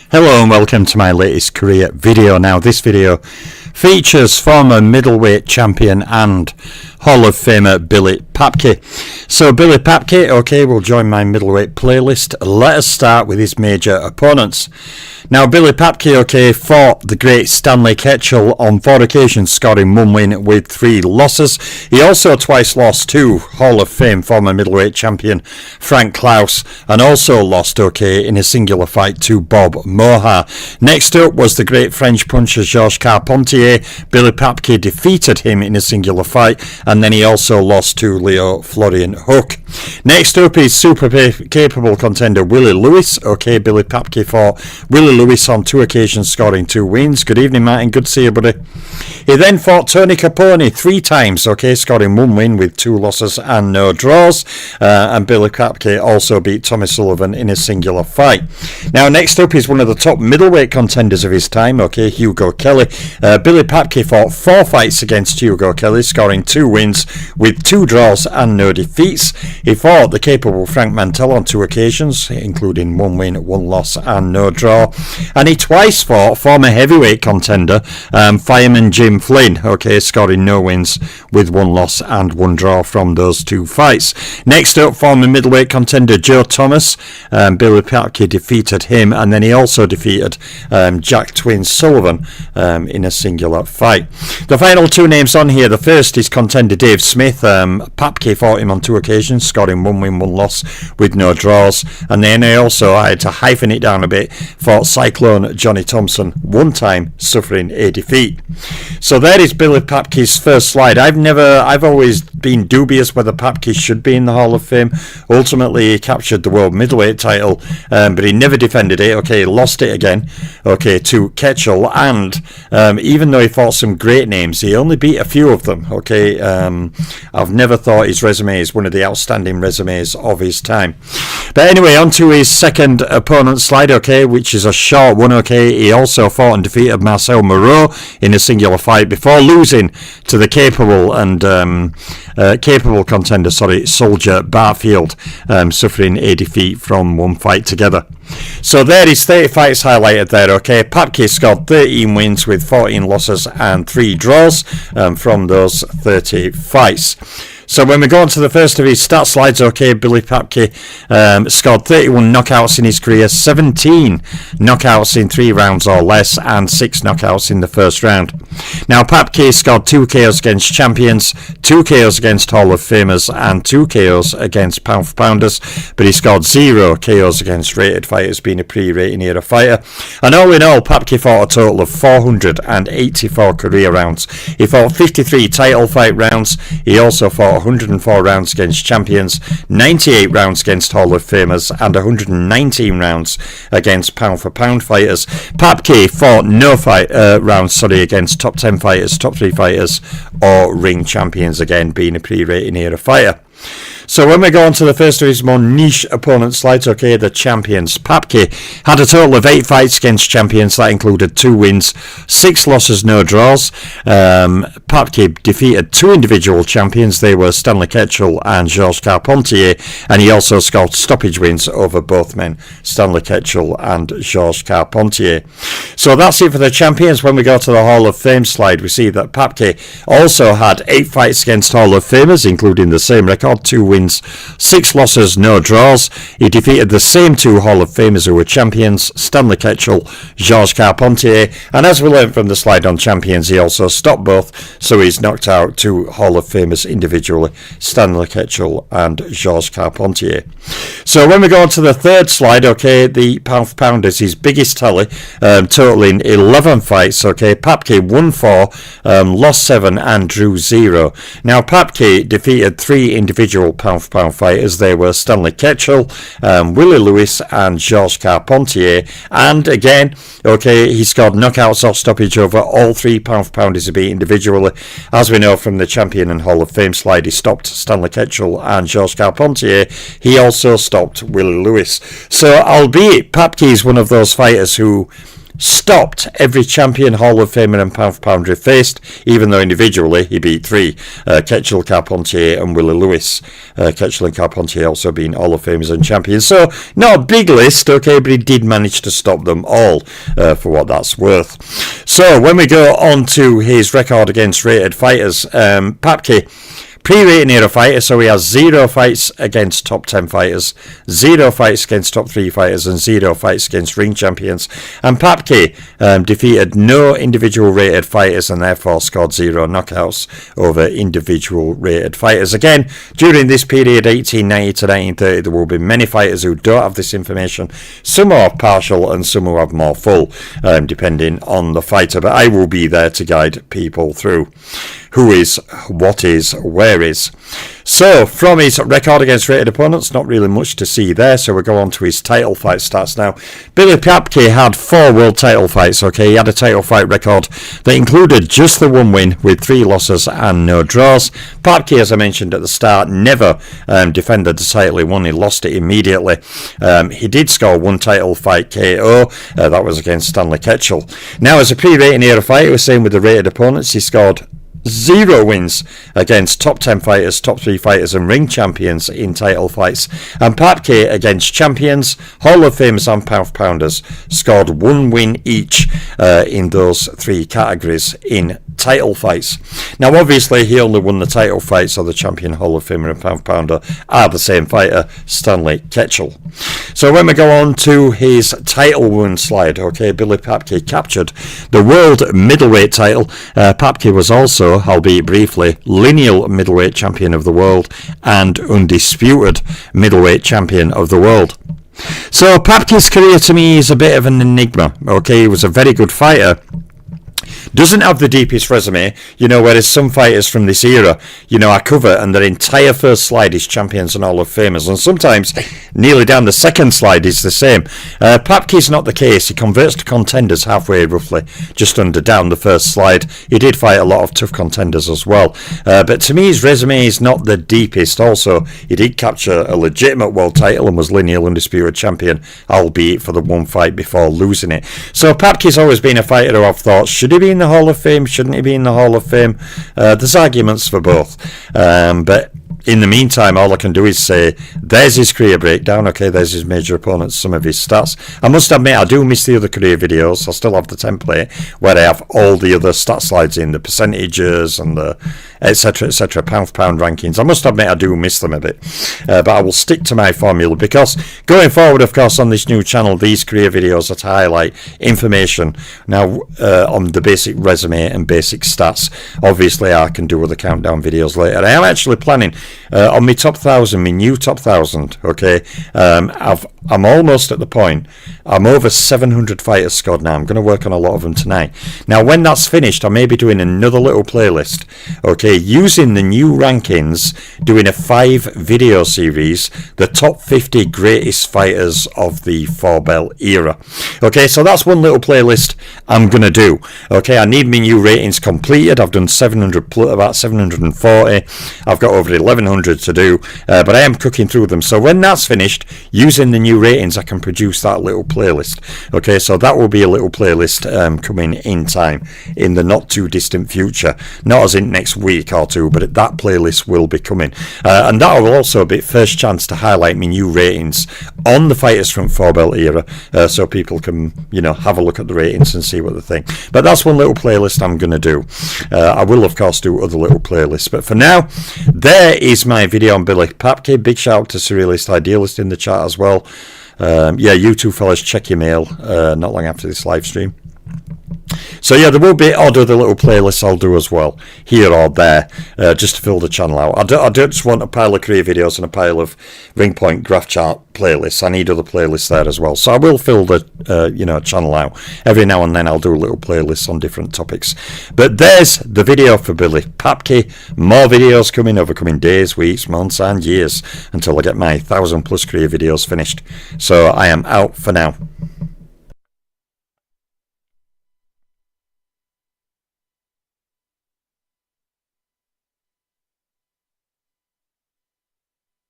Hello and welcome to my latest career video. Now this video features former middleweight champion and Hall of Famer Billy Papke. So Billy Papke, will join my middleweight playlist. Let us start with his major opponents. Now Billy Papke, fought the great Stanley Ketchel on 4 occasions, scoring 1 win with 3 losses. He also twice lost to Hall of Fame former middleweight champion Frank Klaus, and also lost in a singular fight to Bob Mohar. Next up was the great French puncher Georges Carpentier. Billy Papke defeated him in a singular fight, and then he also lost to Leo Florian Hook. Next up is super capable contender Willie Lewis. Billy Papke fought Willie Lewis on 2 occasions, scoring 2 wins. Good evening, Martin. Good to see you, buddy. He then fought Tony Capone 3 times, scoring 1 win with 2 losses and no draws. And Billy Papke also beat Tommy Sullivan in a singular fight. Now, next up is one of the top middleweight contenders of his time, Hugo Kelly. Billy Papke fought 4 fights against Hugo Kelly, scoring 2 wins with 2 draws and no defeats. He fought the capable Frank Mantell on 2 occasions, including 1 win, 1 loss and no draw. And he twice fought former heavyweight contender fireman Jim Flynn, scoring no wins with 1 loss and 1 draw from those 2 fights. Next up, former middleweight contender Joe Thomas. Billy Papke defeated him, and then he also defeated Jack Twin Sullivan in a singular fight. The final 2 names on here, the first is contender Dave Smith. Papke fought him on 2 occasions, scoring 1 win, 1 loss with no draws. And then I had to hyphen it down a bit, fought Cyclone Johnny Thompson 1 time, suffering a defeat. So there is Billy Papke's first slide. I've always been dubious whether Papke should be in the Hall of Fame. Ultimately, he captured the world middleweight title, but he never defended it. He lost it again, to Ketchel, and even though he fought some great names, he only beat a few of them. I've never thought his resume is one of the outstanding resumes of his time. But anyway, on to his second opponent slide, which is a short one. He also fought and defeated Marcel Moreau in a singular fight before losing to the capable contender, Soldier Barfield, suffering a defeat from 1 fight together. So there is 30 fights highlighted there. Papke scored 13 wins with 14 losses and 3 draws from those 30 fights. So when we go on to the first of his stat slides, Billy Papke scored 31 knockouts in his career, 17 knockouts in 3 rounds or less, and 6 knockouts in the first round. Now, Papke scored 2 KOs against champions, 2 KOs against Hall of Famers, and 2 KOs against pound-for-pounders, but he scored 0 KOs against rated fighters, being a pre-rating era fighter. And all in all, Papke fought a total of 484 career rounds. He fought 53 title fight rounds. He also fought 104 rounds against champions, 98 rounds against Hall of Famers, and 119 rounds against pound-for-pound fighters. Papke fought no rounds against top 10 fighters, top 3 fighters, or ring champions, again being a pre-rating era fighter. So when we go on to the first of his more niche opponent slides, the champions. Papke had a total of 8 fights against champions. That included 2 wins, 6 losses, no draws. Papke defeated 2 individual champions. They were Stanley Ketchel and Georges Carpentier, and he also scored stoppage wins over both men, Stanley Ketchel and Georges Carpentier. So that's it for the champions. When we go to the Hall of Fame slide, we see that Papke also had 8 fights against Hall of Famers, including the same record, 2 wins, 6 losses, no draws. He defeated the same 2 Hall of Famers who were champions, Stanley Ketchel, Georges Carpentier, and as we learned from the slide on champions, he also stopped both, so he's knocked out 2 Hall of Famers individually, Stanley Ketchel and Georges Carpentier. So when we go on to the third slide, the pound-for-pound is his biggest tally, totaling 11 fights. Papke won 4, lost 7 and drew 0. Now Papke defeated 3 individual pound-for-pound fighters. They were Stanley Ketchel, Willie Lewis and Georges Carpentier, and again, he scored knockouts or stoppage over all 3 pound-for-pounders he beat individually. As we know from the champion and Hall of Fame slide, he stopped Stanley Ketchel and Georges Carpentier. He also stopped Willie Lewis. So albeit Papke is one of those fighters who stopped every champion, Hall of Famer and pound for pounder he faced, even though individually he beat 3, Ketchel, Carpentier and Willie Lewis. Ketchel and Carpentier also being Hall of Famers and champions. So not a big list, okay, but he did manage to stop them all, for what that's worth. So when we go on to his record against rated fighters, Papke, pre-rating era fighter, so he has 0 fights against top 10 fighters, 0 fights against top 3 fighters, and 0 fights against ring champions. And Papke defeated no individual rated fighters and therefore scored 0 knockouts over individual rated fighters. Again, during this period, 1890 to 1930, there will be many fighters who don't have this information. Some are partial and some who have more full, depending on the fighter. But I will be there to guide people through who is, what is, where is. So, from his record against rated opponents, not really much to see there, so we'll go on to his title fight stats now. Billy Papke had 4 world title fights, okay? He had a title fight record that included just the 1 win with 3 losses and no draws. Papke, as I mentioned at the start, never defended the title. He won, he lost it immediately. He did score 1 title fight KO, that was against Stanley Ketchel. Now, as a pre-rating era fighter, we're saying with the rated opponents, he scored 0 wins against top 10 fighters, top 3 fighters and ring champions in title fights. And Papke against champions, Hall of Famers and pound for pounders scored 1 win each in those 3 categories in title fights. Now obviously he only won the title fight, so the champion, Hall of Famer and pound for pounder are the same fighter, Stanley Ketchel. So when we go on to his title win slide, okay, Billy Papke captured the world middleweight title. Papke was also, albeit briefly, lineal middleweight champion of the world and undisputed middleweight champion of the world. So Papke's career to me is a bit of an enigma, okay? He was a very good fighter, doesn't have the deepest resume, whereas some fighters from this era, I cover, and their entire first slide is champions and Hall of Famers, and sometimes nearly down the second slide is the same. Papke's not the case. He converts to contenders halfway, roughly, just under down the first slide. He did fight a lot of tough contenders as well, but to me his resume is not the deepest. Also, he did capture a legitimate world title and was lineal undisputed champion, albeit for the 1 fight before losing it. So Papke's always been a fighter who I've thought, should he be in the Hall of Fame? Shouldn't he be in the Hall of Fame? There's arguments for both, but in the meantime, all I can do is say, there's his career breakdown, okay, there's his major opponents, some of his stats. I must admit, I do miss the other career videos. I still have the template where I have all the other stat slides in, the percentages and the etc, pound for pound rankings. I must admit, I do miss them a bit, but I will stick to my formula, because going forward, of course, on this new channel, these career videos that highlight information now on the basic resume and basic stats. Obviously, I can do other countdown videos later. I am actually planning on my top 1,000, my new top 1,000, okay, I'm almost at the point, I'm over 700 fighters scored now. I'm going to work on a lot of them tonight. Now, when that's finished, I may be doing another little playlist, okay, using the new rankings, doing a 5 video series, the top 50 greatest fighters of the 4-belt era. Okay, so that's one little playlist I'm going to do. Okay, I need my new ratings completed. I've done about 740. I've got over 1,100 to do, but I am cooking through them. So when that's finished, using the new ratings, I can produce that little playlist. Okay, so that will be a little playlist coming in time in the not too distant future. Not as in next week or two, but that playlist will be coming. And that will also be first chance to highlight my new ratings on the fighters from 4-belt era, so people can, have a look at the ratings and see what they think. But that's one little playlist I'm going to do. I will, of course, do other little playlists. But for now, there is my video on Billy Papke. Big shout out to Surrealist Idealist in the chat as well. Yeah, you two fellas, check your mail not long after this live stream. So yeah, there will be odd other little playlists I'll do as well, here or there, just to fill the channel out. I don't just want a pile of career videos and a pile of ring point graph chart playlists. I need other playlists there as well. So I will fill the channel out. Every now and then I'll do little playlists on different topics. But there's the video for Billy Papke. More videos coming over coming days, weeks, months and years until I get my 1,000+ career videos finished. So I am out for now.